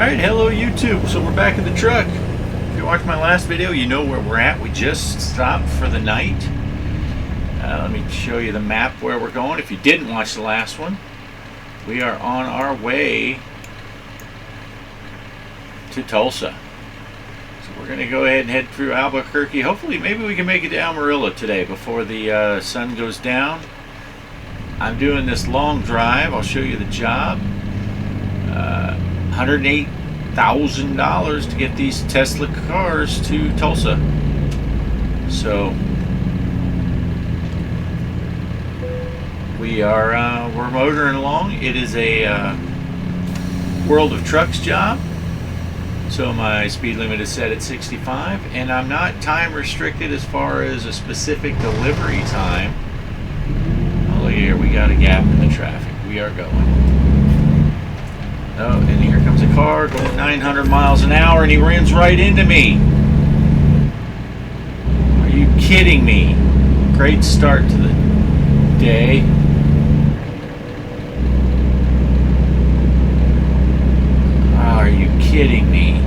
Alright, hello YouTube. So we're back in the truck. If you watched my last video, you know where we're at. We just stopped for the night. Let me show you the map where we're going. If you didn't watch the last one, we are on our way to Tulsa. So we're going to go ahead and head through Albuquerque. Hopefully, maybe we can make it to Amarillo today before the sun goes down. I'm doing this long drive. I'll show you the job. $108,000 to get these Tesla cars to Tulsa. So we're motoring along. It is a World of Trucks job. So my speed limit is set at 65, and I'm not time restricted as far as a specific delivery time. Oh, look here, we got a gap in the traffic. We are going. Oh, and here comes a car going 900 miles an hour, and he runs right into me. Are you kidding me? Great start to the day. Are you kidding me?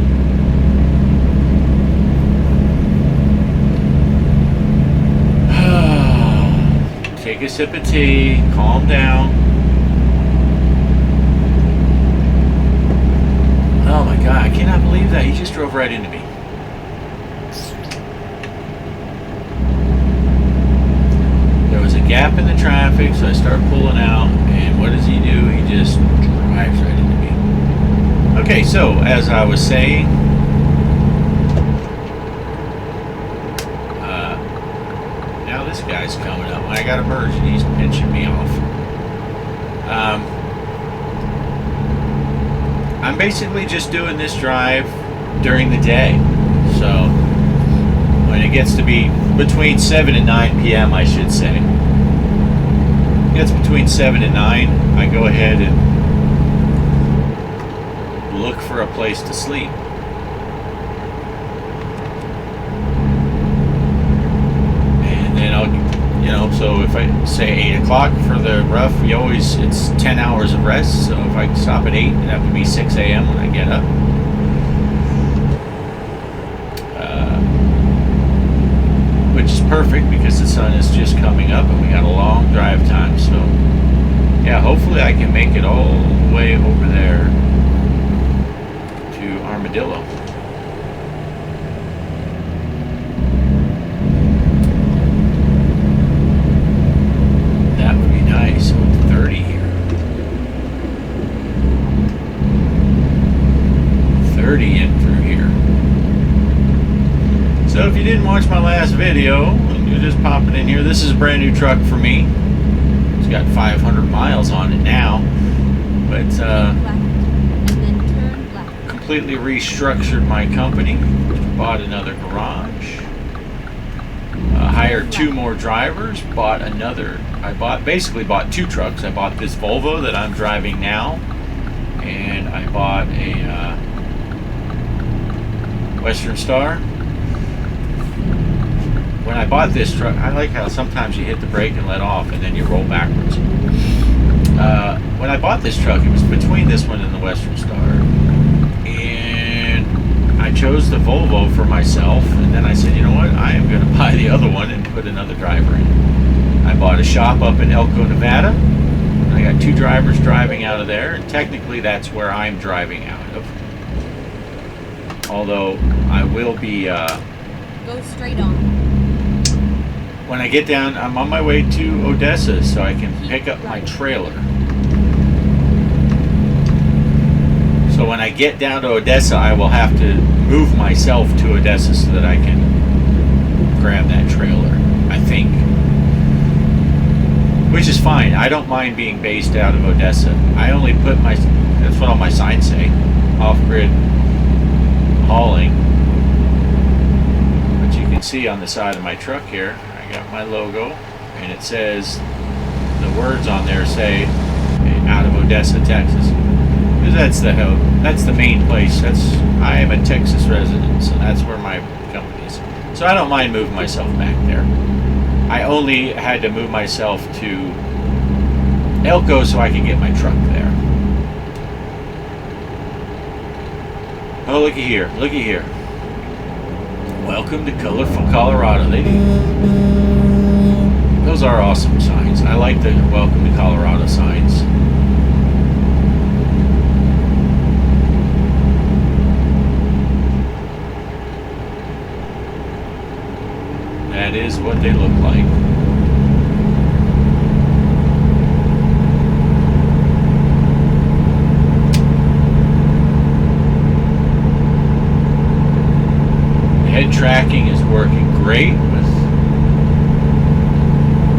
Take a sip of tea, calm down. Oh my God, I cannot believe that. He just drove right into me. There was a gap in the traffic, so I start pulling out, and what does he do? He just drives right into me. Okay, so as I was saying, now this guy's coming up. I got a merge, and he's pinching me off. I'm basically just doing this drive during the day. So when it gets to be between 7 and 9 p.m., I should say. It gets between 7 and 9, I go ahead and look for a place to sleep. And then I'll, so if I say 8 o'clock for the rough, it's 10 hours of rest. So if I stop at 8, it'd have to be 6 a.m. when I get up. Which is perfect because the sun is just coming up and we got a long drive time. So yeah, hopefully I can make it all the way over there to Armadillo. Nice, 30 here. 30 in through here. So if you didn't watch my last video and you're just popping in here, this is a brand new truck for me. It's got 500 miles on it now, but completely restructured my company. Bought another garage. Hired 2 more drivers. Basically bought 2 trucks. I bought this Volvo that I'm driving now, and I bought a Western Star. When I bought this truck, I like how sometimes you hit the brake and let off and then you roll backwards. When I bought this truck, it was between this one and the Western Star, and I chose the Volvo for myself, and then I said, you know what, I am going to buy the other one and put another driver in. I bought a shop up in Elko, Nevada. I got 2 drivers driving out of there, and technically that's where I'm driving out of. Although I will be... Go straight on. When I get down, I'm on my way to Odessa so I can pick up my trailer. So when I get down to Odessa, I will have to move myself to Odessa so that I can grab that trailer, I think. Which is fine. I don't mind being based out of Odessa. I only put that's what all my signs say, off-grid hauling. But you can see on the side of my truck here, I got my logo, and it says, the words on there say, out of Odessa, Texas. Because that's the main place. I am a Texas resident, so that's where my company is. So I don't mind moving myself back there. I only had to move myself to Elko so I could get my truck there. Oh, looky here. Looky here. Welcome to colorful Colorado. Those are awesome signs. I like the welcome to Colorado signs. That is what they look like. Head tracking is working great with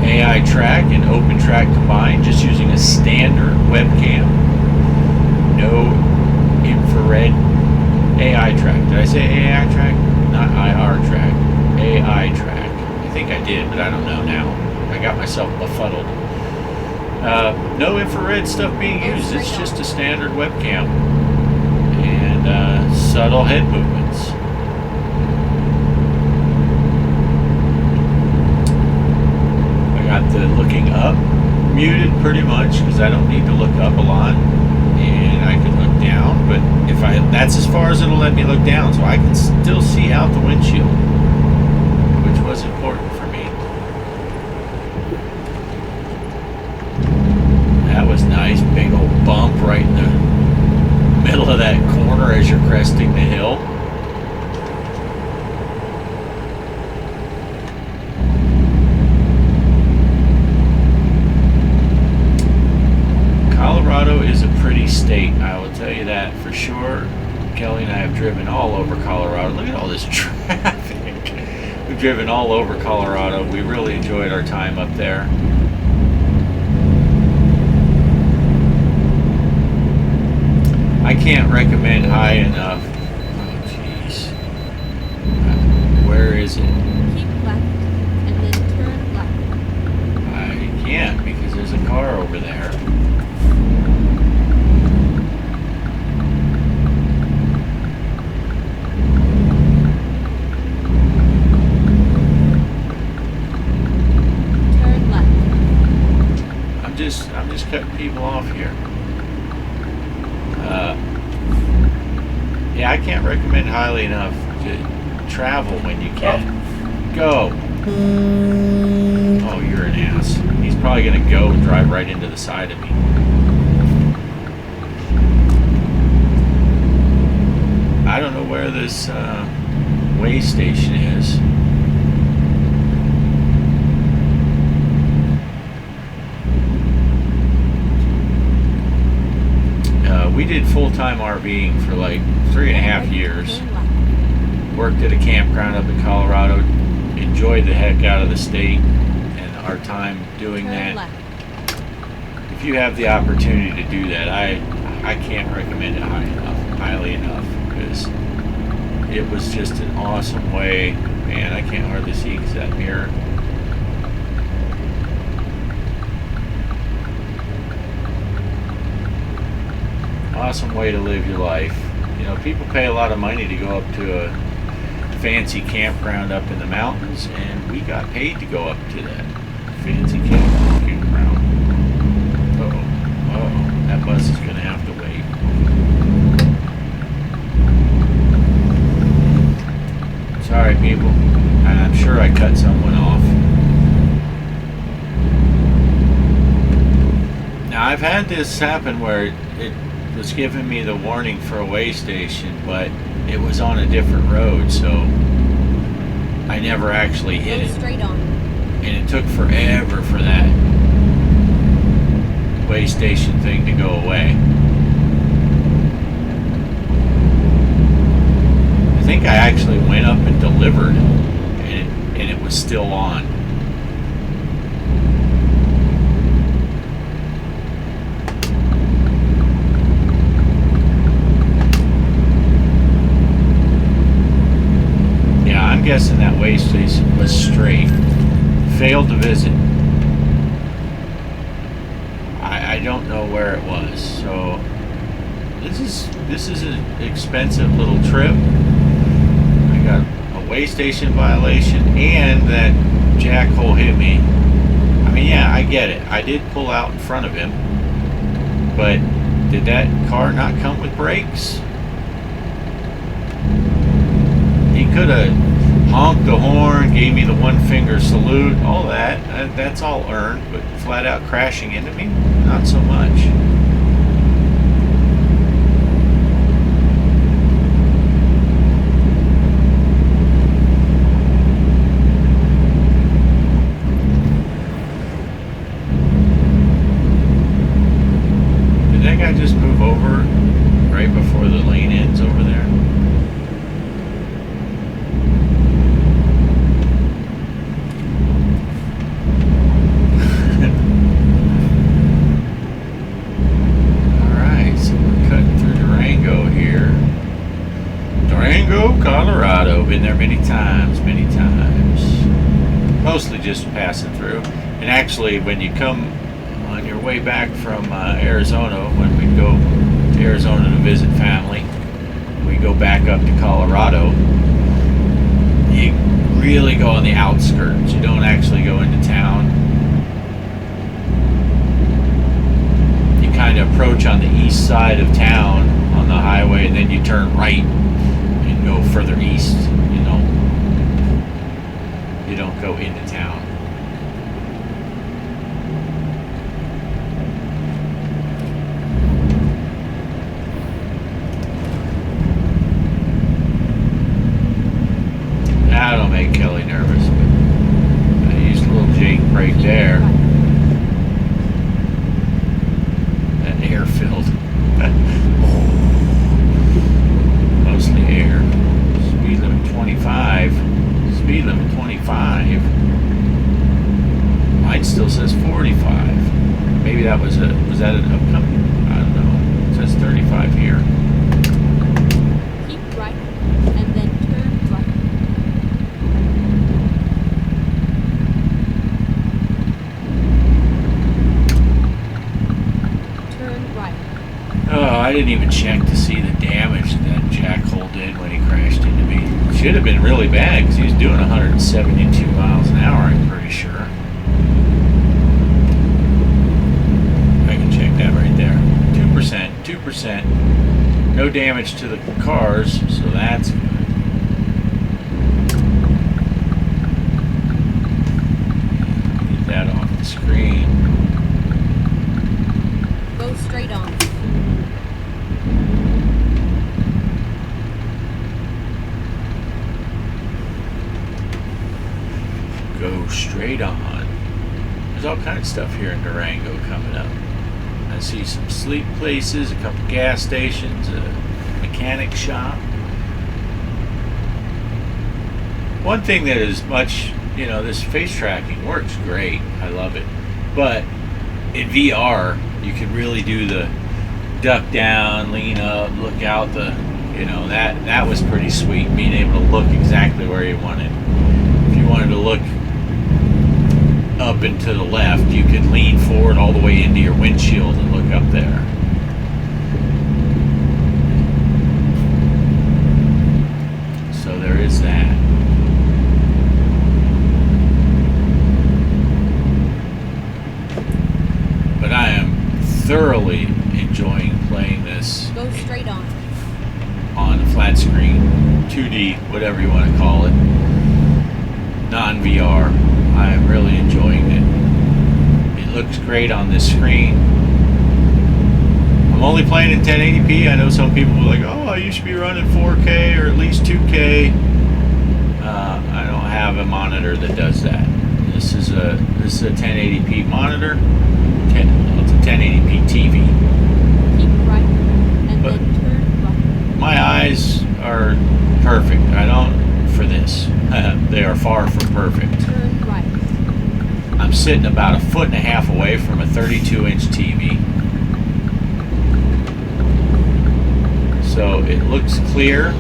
AI track and open track combined, just using a standard webcam. No infrared AI track. Did I say AI track? Not IR track. AI track. I think I did, but I don't know now. I got myself befuddled. No infrared stuff being used. It's just a standard webcam and subtle head movements. Got the looking up muted pretty much because I don't need to look up a lot, and I can look down, but that's as far as it'll let me look down, so I can still see out the windshield, which was important for me. That was nice. Big old bump right in the middle of that corner as you're cresting the hill. Colorado is a pretty state, I will tell you that for sure. Kelly and I have driven all over Colorado. Look at all this traffic. We've driven all over Colorado. We really enjoyed our time up there. I can't recommend high enough. Oh, jeez. Where is it? Keep left and then turn left. I can't because there's a car over there. I'm just cutting people off here. Yeah, I can't recommend highly enough to travel when you can. Go. Oh, you're an ass. He's probably going to go and drive right into the side of me. I don't know where this way station is. We did full-time RVing for like 3.5 years. Worked at a campground up in Colorado. Enjoyed the heck out of the state and our time doing that. If you have the opportunity to do that, I can't recommend it highly enough, because it was just an awesome way. Man, I can't hardly see because that mirror. Awesome way to live your life. You know, people pay a lot of money to go up to a fancy campground up in the mountains, and we got paid to go up to that fancy campground. Uh-oh, that bus is going to have to wait. Sorry, people, and I'm sure I cut someone off. Now, I've had this happen where it was giving me the warning for a way station, but it was on a different road, so I never actually hit it. Straight on. And it took forever for that way station thing to go away. I think I actually went up and delivered, and it was still on. I'm guessing that way station was straight. Failed to visit. I don't know where it was. So this is an expensive little trip. I got a way station violation and that jackhole hit me. I mean, yeah, I get it. I did pull out in front of him, but did that car not come with brakes? He could have honked the horn, gave me the one finger salute, all that's all earned, but flat out crashing into me, not so much. Did that guy just move over right before the lane ends over there? Colorado, been there many times, mostly just passing through. And actually, when you come on your way back from Arizona, when we go to Arizona to visit family, we go back up to Colorado, you really go on the outskirts. You don't actually go into town. You kind of approach on the east side of town on the highway, and then you turn right and go further east. You don't go into town. That'll make Kelly nervous, but I used a little Jake brake there. That air filled. Mostly air. Speed limit 25. Speed limit 25. Mine still says 45. Maybe that was that an upcoming? I don't know. It says 35 here. Keep right and then turn right. Turn right. Oh, I didn't even check to see the damage that jackhole did when he crashed into me. Should have been really bad because he was doing 172 miles an hour, I'm pretty sure. I can check that right there. 2%. No damage to the cars, so that's good. Get that off the screen. Go straight on. Go straight on. There's all kinds of stuff here in Durango coming up. I see some sleep places, a couple gas stations, a mechanic shop. One thing that is much, this face tracking works great. I love it. But in VR, you can really do the duck down, lean up, look out that was pretty sweet, being able to look exactly where you wanted. If you wanted to look up and to the left, you could lean forward all the way into your windshield and look up there. So there is that. But I am thoroughly enjoying playing this. Go straight on a flat screen, 2D, whatever you want to call it, non-VR. I am really enjoying it. It looks great on this screen. I'm only playing in 1080p. I know some people are like, oh, you should be running 4K or at least 2K. I don't have a monitor that does that. This is a 1080p monitor. It's a 1080p TV. keep right and But- then turn right. My eyes are perfect. For this. They are far from perfect. Turn right. I'm sitting about 1.5 feet away from a 32-inch TV. So it looks clear.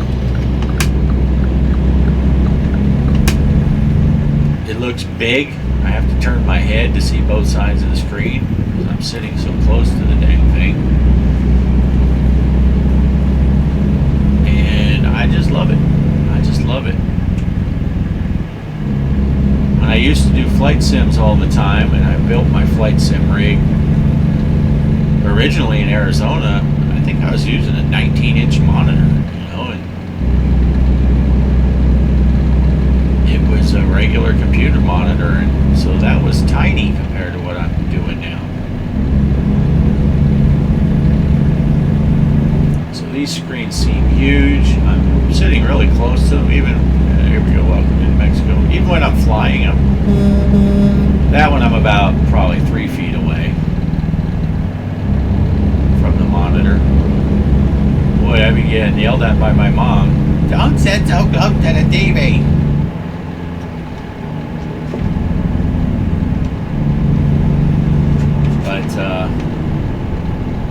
It looks big. I have to turn my head to see both sides of the screen because I'm sitting so close to the dang thing. And I just love it. Love it. When I used to do flight sims all the time, and I built my flight sim rig originally in Arizona, I think I was using a 19-inch monitor, and regular computer monitor, and so that was tiny compared to what I'm doing now. So these screens seem huge. I'm sitting really close to them. Even here we go. Welcome to Mexico. Even when I'm flying, that one I'm about probably 3 feet away from the monitor. Boy, I've been getting yelled at by my mom. Don't sit so close to the TV. But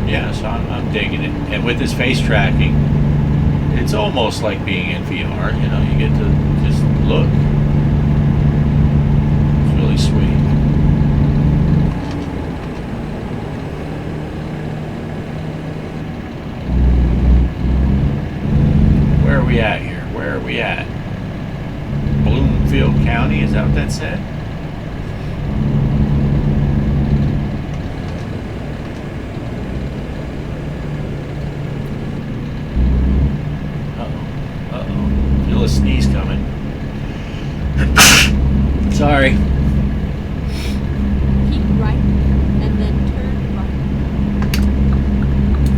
yeah, so I'm digging it. And with this face tracking, it's almost like being in VR. You know, you get to just look. It's really sweet. Where are we at here? Where are we at? Bloomfield County, is that what that said? Uh-oh. Feel a sneeze coming. Sorry. Keep right and then turn right.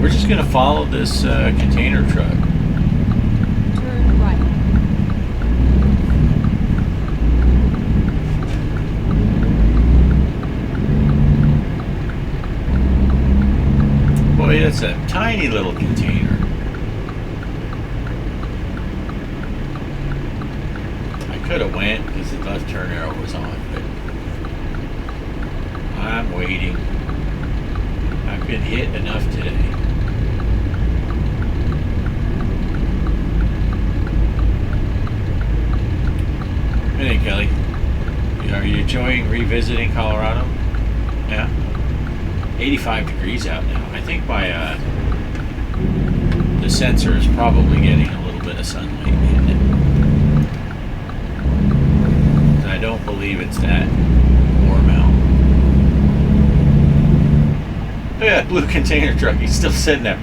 We're just going to follow this container truck. Turn right. Boy, that's a tiny little container. I could have went because the left turn arrow was on, but I'm waiting. I've been hit enough today. Hey, Kelly. Are you enjoying revisiting Colorado? Yeah? 85 degrees out now. I think my the sensor is probably getting a little bit of sunlight in it. I don't believe it's that warm out. Look at that blue container truck. He's still sitting there.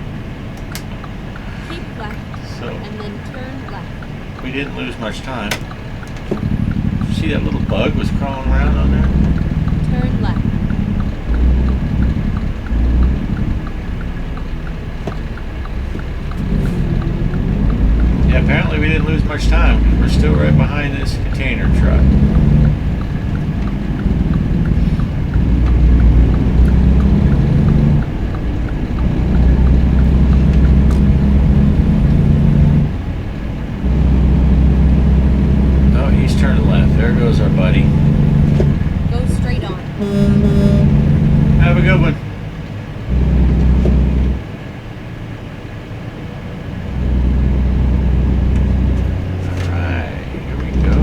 Keep left So and then turn left. we didn't lose much time. Did you see that little bug was crawling around on there? Turn left. Yeah, apparently we didn't lose much time because we're still right behind this container truck. Oh, he's turning left. There goes our buddy. Go straight on. Have a good one. Alright, here we go.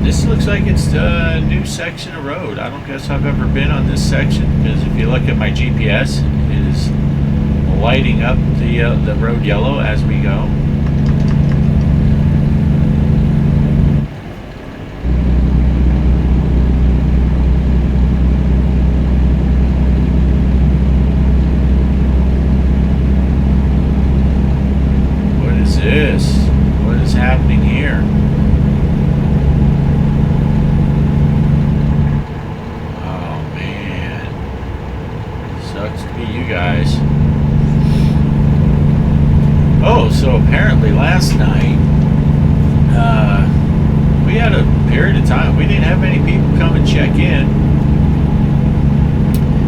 This looks like it's a new section of road. I don't guess I've ever been on this section because if you look at my GPS, it is lighting up the road yellow as we go. What is this? What is happening here? Oh man. Sucks to be you guys. Oh, so apparently last night, we had a period of time, we didn't have any people come and check in.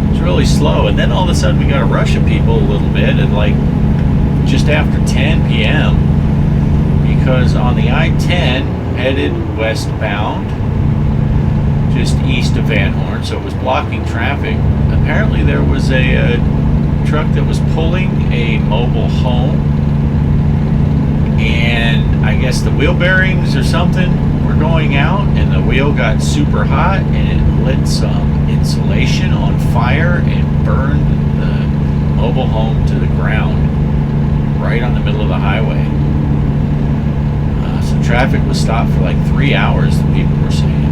It was really slow, and then all of a sudden we got a rush of people a little bit at like just after 10 p.m. because on the I-10 headed westbound, just east of Van Horn, so it was blocking traffic. Apparently there was a truck that was pulling a mobile home, and I guess the wheel bearings or something were going out, and the wheel got super hot and it lit some insulation on fire and burned the mobile home to the ground right on the middle of the highway. So traffic was stopped for like 3 hours, the people were saying.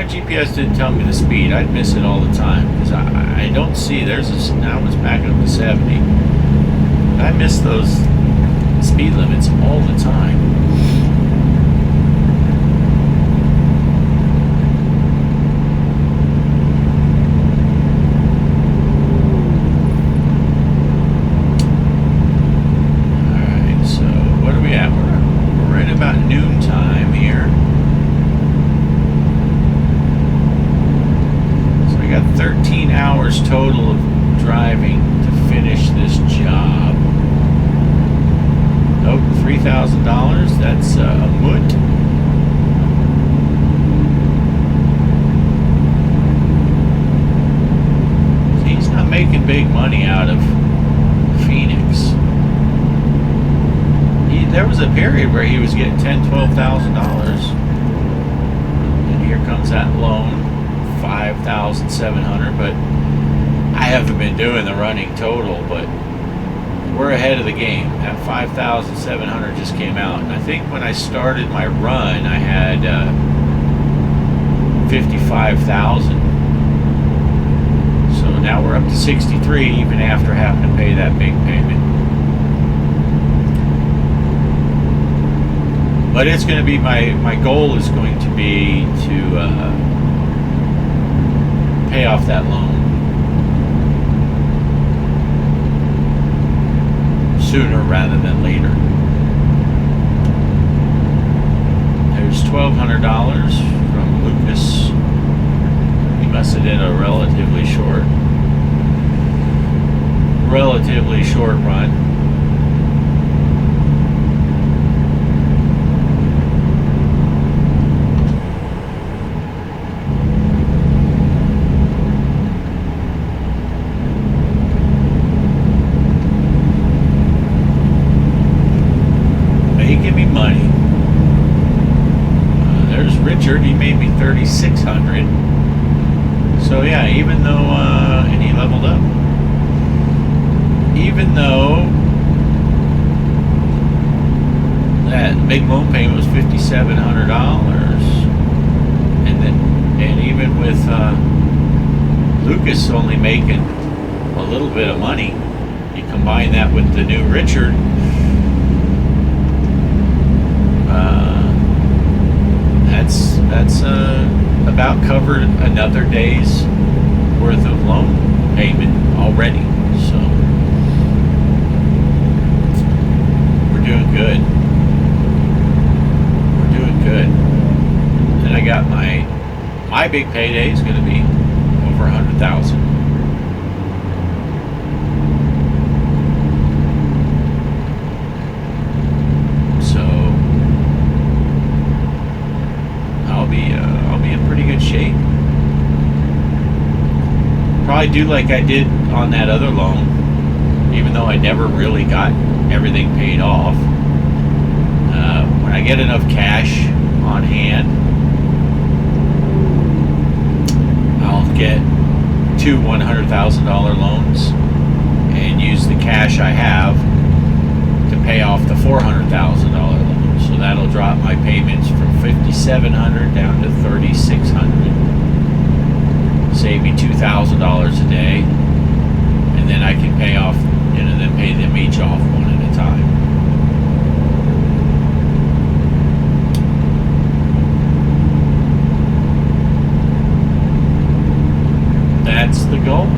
my GPS didn't tell me the speed, I'd miss it all the time because I don't see. There's a, now it's back up to 70. I miss those speed limits all the time. Alright, so what are we at? We're right about noontime here. So I got 13 hours total of driving to finish this job. Oh, $3,000. That's a moot. So he's not making big money out of Phoenix. There was a period where he was getting $10,000, $12,000. And here comes that loan, $5,700. But I haven't been doing the running total, but we're ahead of the game. That 5,700 just came out, and I think when I started my run, I had 55,000. So now we're up to 63, even after having to pay that big payment. But it's going to be my goal is going to be to pay off that loan sooner rather than later. There's $1,200 from Lucas. He must have did a relatively short run. Give me money. There's Richard. He made me 3,600. So yeah, even though and he leveled up. Even though that big loan payment was $5,700, and even with Lucas only making a little bit of money, you combine that with the new Richard. That's about covered another day's worth of loan payment already. So we're doing good. We're doing good. And I got my big payday is going to be over 100,000. I'll be in pretty good shape. Probably do like I did on that other loan, even though I never really got everything paid off. When I get enough cash on hand, I'll get 2 $100,000 loans and use the cash I have to pay off the $400,000 loan. So that'll drop my payments from $5,700 down to $3,600. Save me $2,000 a day, and then I can pay off, then pay them each off one at a time. That's the goal.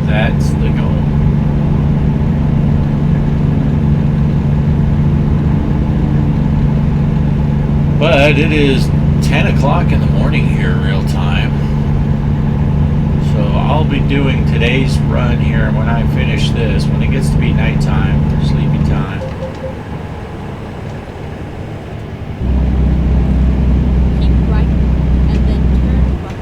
That's the goal. But it is 10 o'clock in the morning here, real time. So I'll be doing today's run here when I finish this, when it gets to be nighttime, sleepy time. Keep right and then turn right.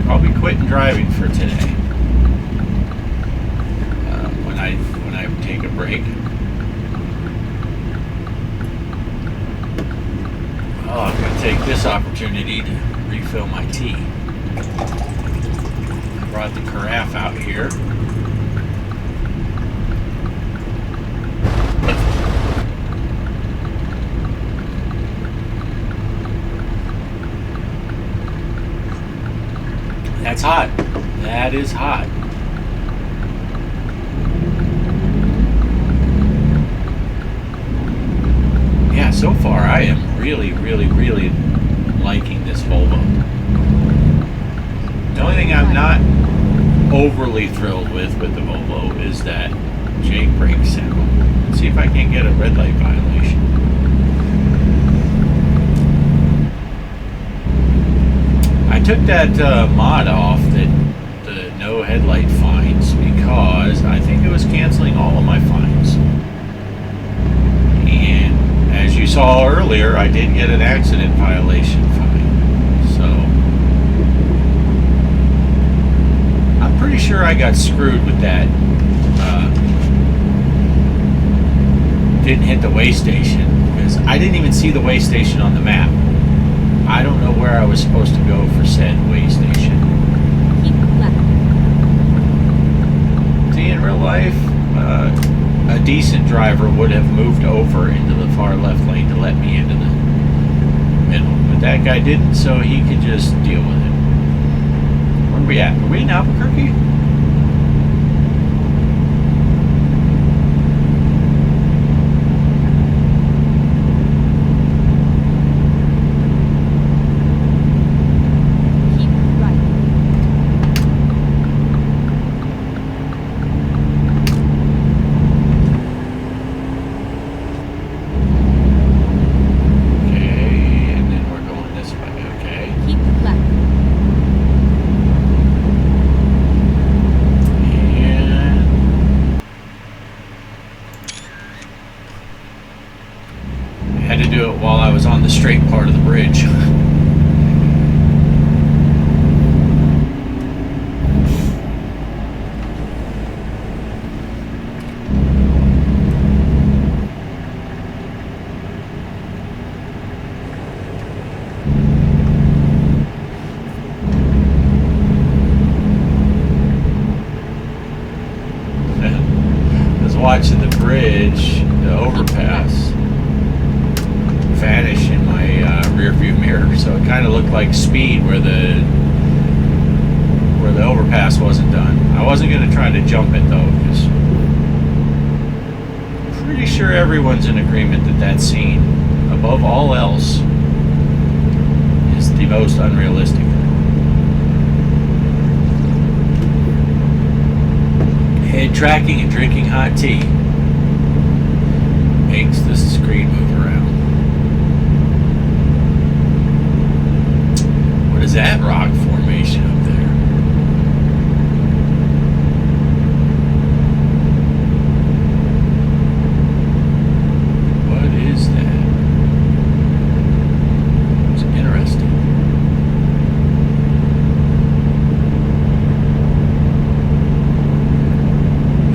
I'll be quitting driving for today. When I take a break. Oh, I'm going to take this opportunity to refill my tea. I brought the carafe out here. That is hot. Yeah, so far I am really, really, really liking this Volvo. The only thing I'm not overly thrilled with the Volvo is that jake brake sound. Let's see if I can get a red light violation. I took that mod off, that the no headlight fines, because I think it was canceling all of my fines. And as you saw earlier, I did get an accident violation fine. So I'm pretty sure I got screwed with that. Didn't hit the weigh station, because I didn't even see the weigh station on the map. I don't know where I was supposed to go for said weigh station. Keep left. See, in real life, a decent driver would have moved over into the far left lane to let me into the middle. But that guy didn't, so he could just deal with it. Where are we at? Are we in Albuquerque? While I was on the straight part of the bridge. I was watching the bridge, the overpass, vanish in my rear view mirror, so it kind of looked like Speed where the overpass wasn't done. I wasn't going to try to jump it though, because I'm pretty sure everyone's in agreement that that scene, above all else, is the most unrealistic. Head tracking and drinking hot tea makes the screen move around. What is that rock formation up there? What is that? It's interesting.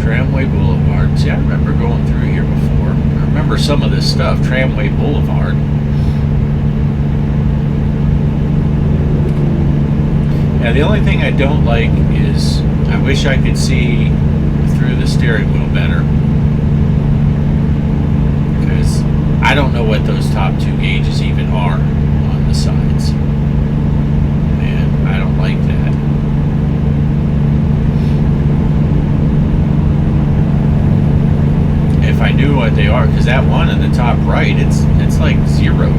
Tramway Boulevard. See, I remember going through here before. I remember some of this stuff. Tramway Boulevard. Yeah, the only thing I don't like is I wish I could see through the steering wheel better, because I don't know what those top two gauges even are on the sides, and I don't like that. If I knew what they are, because that one in the top right, it's like zeroed.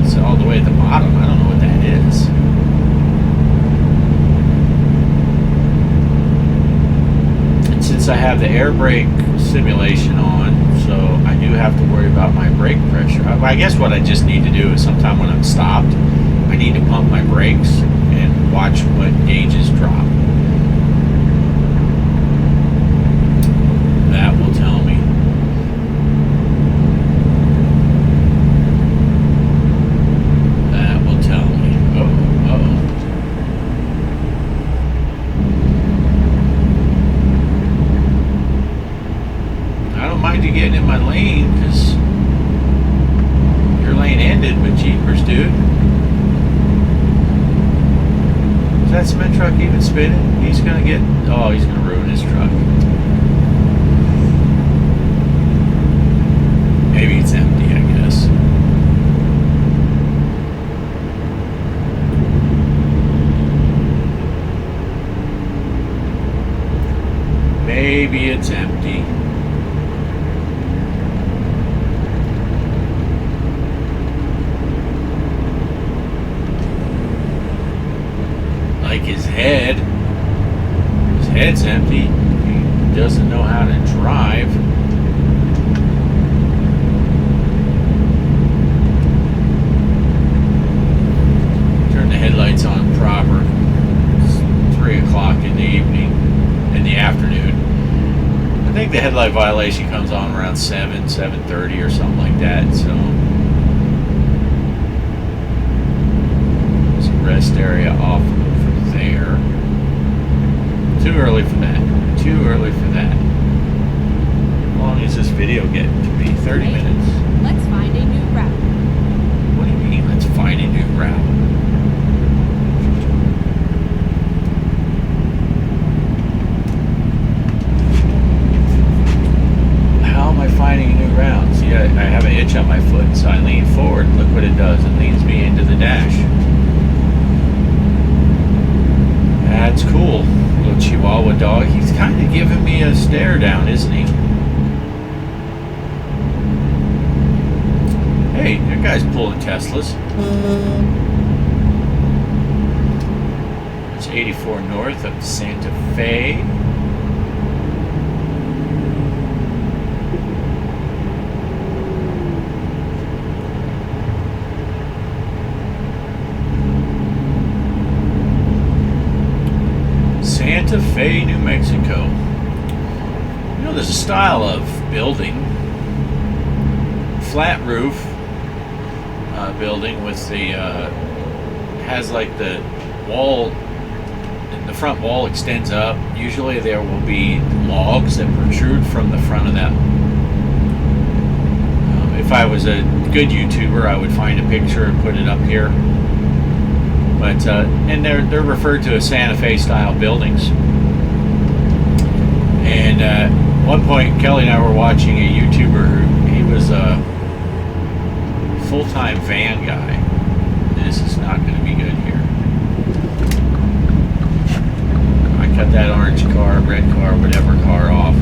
It's all the way at the bottom. I don't know what that is. Since I have the air brake simulation on, so I do have to worry about my brake pressure. I guess what I just need to do is sometime when I'm stopped, I need to pump my brakes and watch what gauges drop. That will tell me. That will tell me. Uh-oh. I don't mind you getting in my lane, because your lane ended with jeepers, dude. Is that cement truck even spinning? He's gonna ruin his truck. Maybe it's empty, I guess. maybe it's empty. Like his head. His head's empty. He doesn't know how to drive. Turn the headlights on proper. It's 3 o'clock in the evening, in the afternoon. I think the headlight violation comes on around 7:30 or something like that, so. There's a rest area off over there. Too early for that. Too early for that. How long is this video get to be? 30 minutes. Let's find a new route. What do you mean, let's find a new route? How am I finding a new route? See, I have an itch on my foot, so I lean forward. Look what it does. It leans me into the dash. That's cool. Little Chihuahua dog. He's kind of giving me a stare down, isn't he? Hey, that guy's pulling Teslas. It's 84 north up to Santa Fe. Santa Fe, New Mexico. You know, there's a style of building, flat roof building with the has like the wall, the front wall extends up. Usually there will be logs that protrude from the front of that. If I was a good YouTuber, I would find a picture and put it up here. But and they're referred to as Santa Fe style buildings. And at one point, Kelly and I were watching a YouTuber who he was a full-time van guy. This is not going to be good here. I cut that orange car, red car, whatever car off.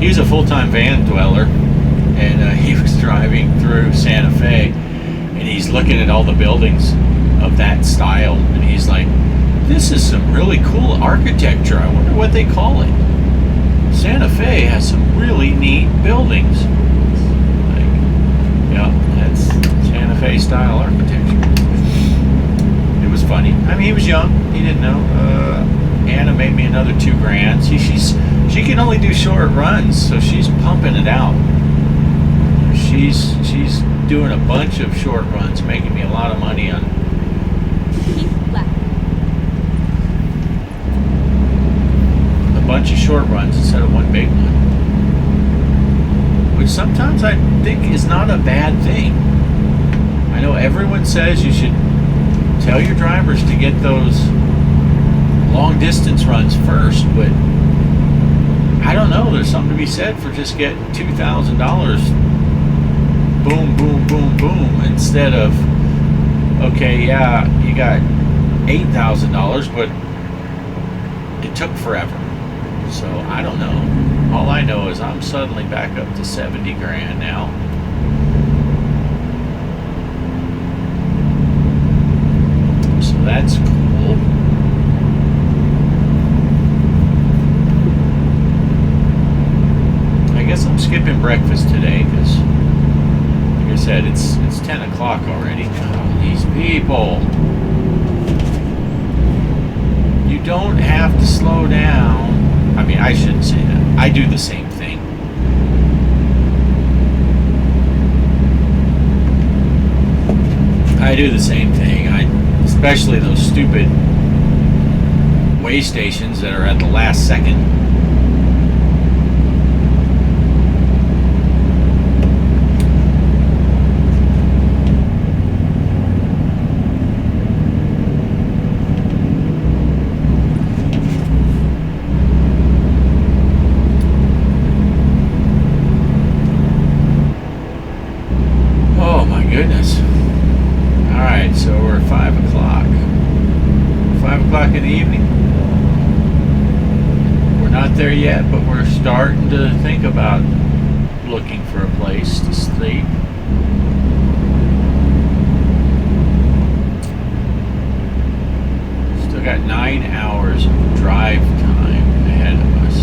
He was a full-time van dweller, and he was driving through Santa Fe, and he's looking at all the buildings of that style, and he's like, this is some really cool architecture. I wonder what they call it. Santa Fe has some really neat buildings. Like, yeah, that's Santa Fe style architecture. It was funny. I mean, he was young. He didn't know. Anna made me another $2,000. She can only do short runs, so she's pumping it out. She's doing a bunch of short runs, making me a lot of money on. Keep left. Bunch of short runs instead of one big one, which sometimes I think is not a bad thing. I know everyone says you should tell your drivers to get those long distance runs first, but I don't know, there's something to be said for just getting $2,000 boom boom boom boom instead of, okay, yeah, you got $8,000, but it took forever. So I don't know. All I know is I'm suddenly back up to $70,000 now. So that's cool. I guess I'm skipping breakfast today because, like I said, it's 10 o'clock already. Oh, these people. You don't have to slow down. I mean, I shouldn't say that. I do the same thing. I do the same thing. Especially those stupid way stations that are at the last second. Goodness. Alright, so we're at 5 o'clock. 5 o'clock in the evening. We're not not there yet, but we're starting to think about looking for a place to sleep. Still got 9 hours of drive time ahead of us.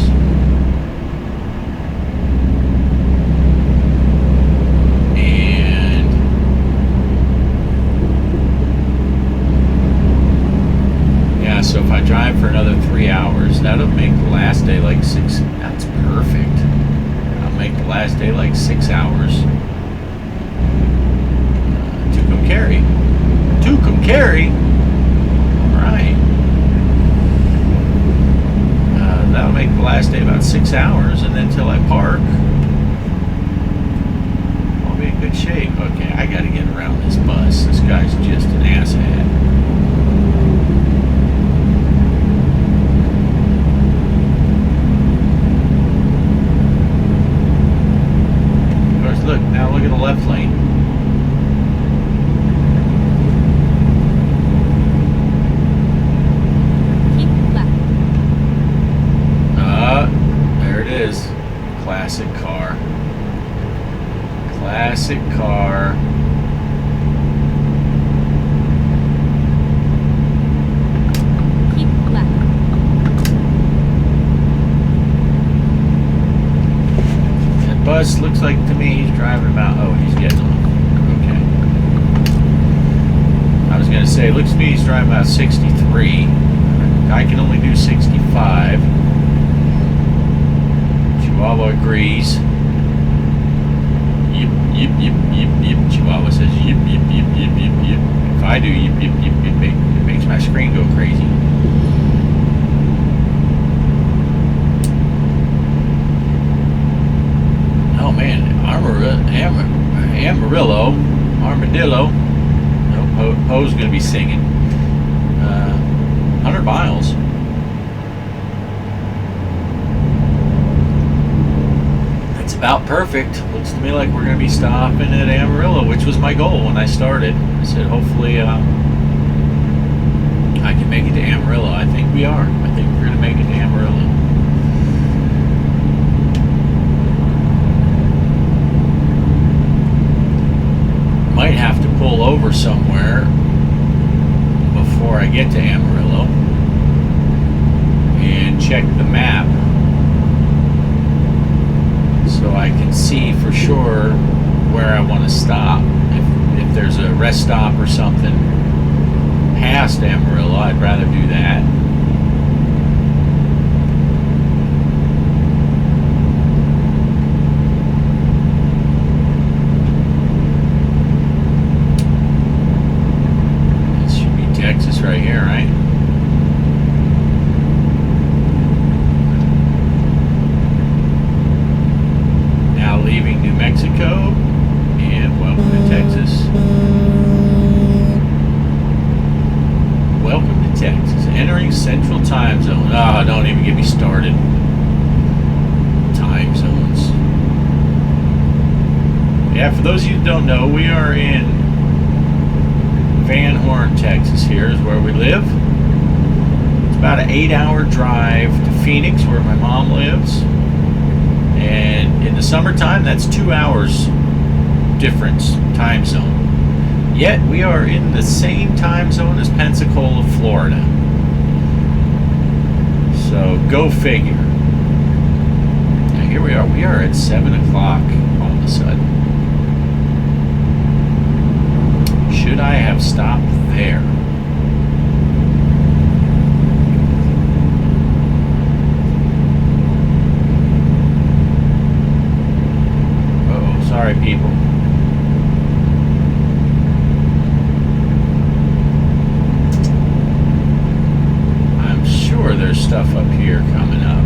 And yeah, so if I drive for another 3 hours, that'll make the last day like 6. That's perfect. I'll make the last day like 6 hours. Tucumcari. Tucumcari? Alright. That'll make the last day about 6 hours, and then till I park, I'll be in good shape. Okay, I gotta get around this bus. This guy's just an asshat. Look, now look at the left lane. Keep left. There it is. Classic car. Classic car. Keep left. Bus looks like to me he's driving about, oh, he's getting on. Okay. I was going to say, looks to me he's driving about 63. I can only do 65. Chihuahua agrees. Yip, yip, yip, yip, yip. Chihuahua says yip, yip, yip, yip, yip, yip. If I do yip, yip, yip, yip, it makes my screen go crazy. Oh man, Amarillo, Armadillo. Oh, Poe's going to be singing. 100 miles. That's about perfect. Looks to me like we're going to be stopping at Amarillo, which was my goal when I started. I said hopefully I can make it to Amarillo. I think we are. I think we're going to make it to Amarillo. Might have to pull over somewhere before I get to Amarillo and check the map so I can see for sure where I want to stop. If there's a rest stop or something past Amarillo, I'd rather do that. Texas right here, right? Now leaving New Mexico, and welcome to Texas. Welcome to Texas. Entering Central Time Zone. Oh, don't even get me started. Time zones. Yeah, for those of you who don't know, we are in Van Horn, Texas. Here is where we live. It's about an 8-hour drive to Phoenix, where my mom lives. And in the summertime, that's 2 hours difference time zone. Yet we are in the same time zone as Pensacola, Florida. So go figure. Now here we are. We are at 7 o'clock all of a sudden. Should I have stopped there? Uh-oh, sorry people. I'm sure there's stuff up here coming up.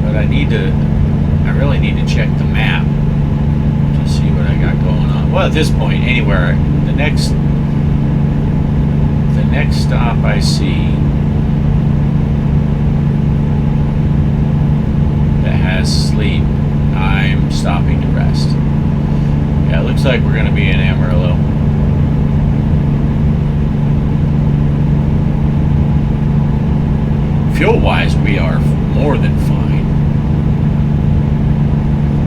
But I really need to check the map. See what I got going on. Well, at this point, anywhere, the next stop I see that has sleep, I'm stopping to rest. Yeah, it looks like we're going to be in Amarillo. fuel-wise, we are more than fine.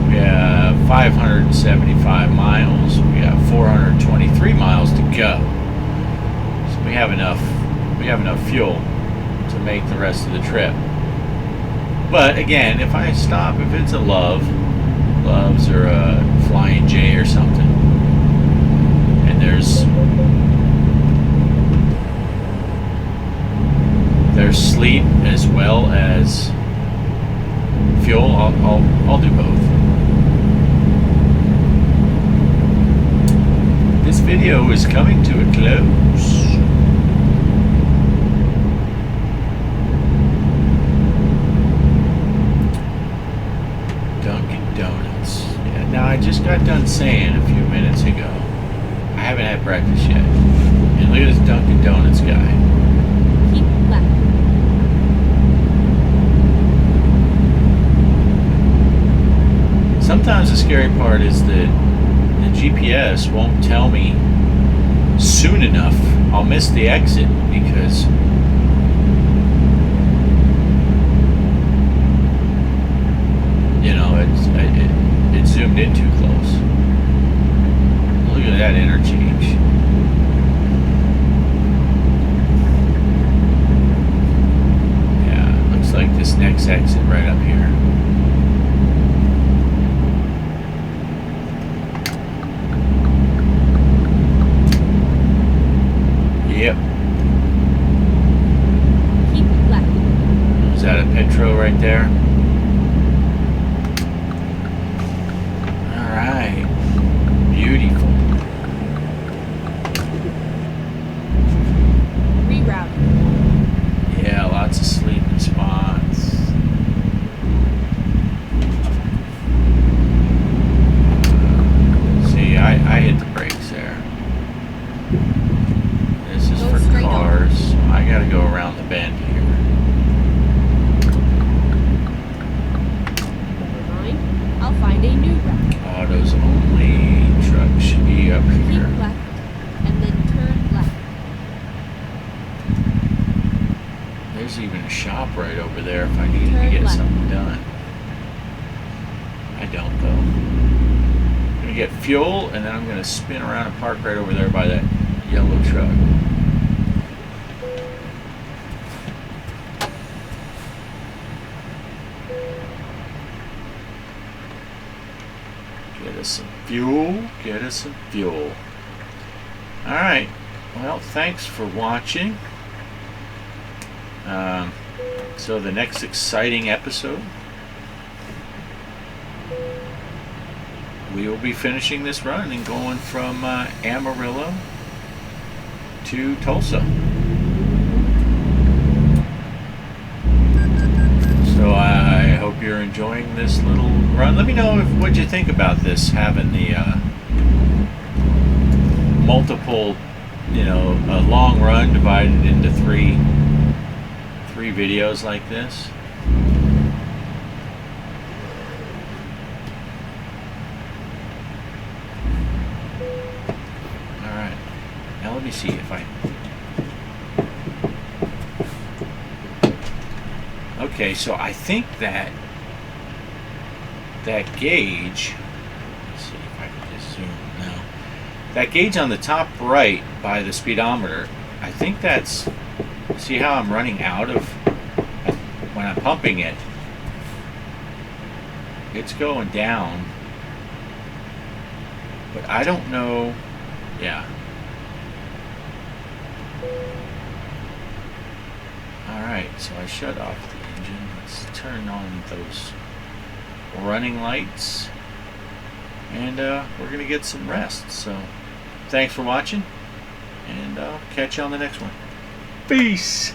We have 575 miles. We have 423 miles to go. So we have enough. We have enough fuel to make the rest of the trip. But again, if I stop, if it's a Loves or a Flying J or something, and there's sleep as well as fuel, I'll do both. This video is coming to a close. Dunkin' Donuts. Yeah, now I just got done saying a few minutes ago, I haven't had breakfast yet. And look at this Dunkin' Donuts guy. Keep left. Sometimes the scary part is that the GPS won't tell me soon enough. I'll miss the exit because you know it zoomed in too close. Look at that interchange. Yeah, looks like this next exit right up here. Yep. Keep left. Is that a Petro right there? Alright. Beautiful. Rerouting. Yeah, lots of sleeping spots. See, I hit the brakes there. This is Go for straight on. cars. I gotta go around the bend here. Never mind. I'll find a new route. Autos only. Truck should be up Keep here. left. And then turn left. There's even a shop right over there if I needed to Turn get left. something done. I don't though. I'm gonna get fuel and then I'm gonna spin around and park right over there by that yellow truck. Get us some fuel. Get us some fuel. Alright. Well, thanks for watching. So the next exciting episode, we will be finishing this run and going from Amarillo to Tulsa. So I hope you're enjoying this little run. Let me know what you think about this, having the multiple, a long run divided into three videos like this. Alright, now let me see if I... Okay, so I think that gauge, let's see if I can just zoom now. That gauge on the top right by the speedometer, I think that's, see how I'm running out of, when I'm pumping it, it's going down, but I don't know, yeah. Alright, so I shut off the engine. Let's turn on those running lights, and we're going to get some rest. So thanks for watching, and I'll catch you on the next one. Peace!